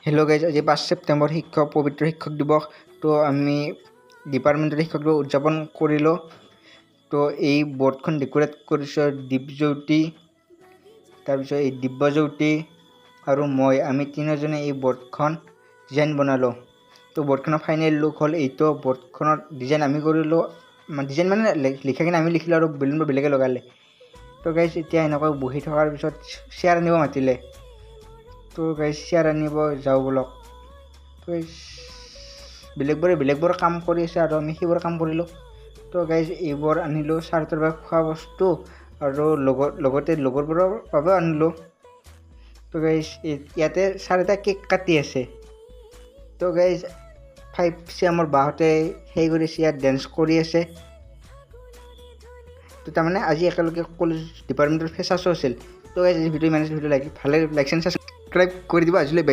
Hello' guys, আজি 5 ছেপ্টেম্বৰ পবিত্ৰ শিক্ষক দিৱস। তো আমি ডিপাৰ্টমেণ্টৰ শিক্ষক দিৱস উদযাপন কৰিলোঁ। তো এই বৰ্ডখন ডেক'ৰেট কৰিছোঁ দীপজ্যোতি, তাৰপিছত এই দিব্যজ্যোতি আৰু আমি তিনিজনে এই বৰ্ডখন ডিজাইন বনালোঁ। তো বৰ্ডখনৰ ফাইনেল লুক হ'ল এইটো। বৰ্ডখনৰ ডিজাইন আমি কৰিলোঁ, ডিজাইন মানে লিখাখিনি আমি লিখিলোঁ আৰু বেলুনবোৰ বেলেগে লগালে। তো গাইজ এতিয়া এনেকৈ বহি থকাৰ পিছত চেয়াৰ আনিব মাতিলে। তো গাইজ চেয়াৰ আনিব যাওঁ বলক। তো বেলেগবোৰে কাম কৰি আছে আৰু আমি সেইবোৰ কাম কৰিলোঁ। তো গাইজ এইবোৰ আনিলোঁ ছাৰহঁতৰ বাবে খোৱা বস্তু আৰু লগতে লগৰবোৰৰ বাবেও আনিলোঁ। তো গাইজ ইয়াতে ছাৰ এটা কেক কাটি আছে। তো গাইজ 5C আমাৰ বাহঁতে সেই কৰিছে, ইয়াত ডেন্স কৰি আছে। তো তাৰমানে আজি একেলগে কলেজ ডিপাৰ্টমেণ্টৰ ফেচাৰ্ছো আছিল। তো গাইজ ভিডিঅ' ইমানে, ভিডিঅ' ভাল লাগিলে লাইক এণ্ড ছাবস্ক্ৰাইব কৰি দিব। আজিলৈ বাই।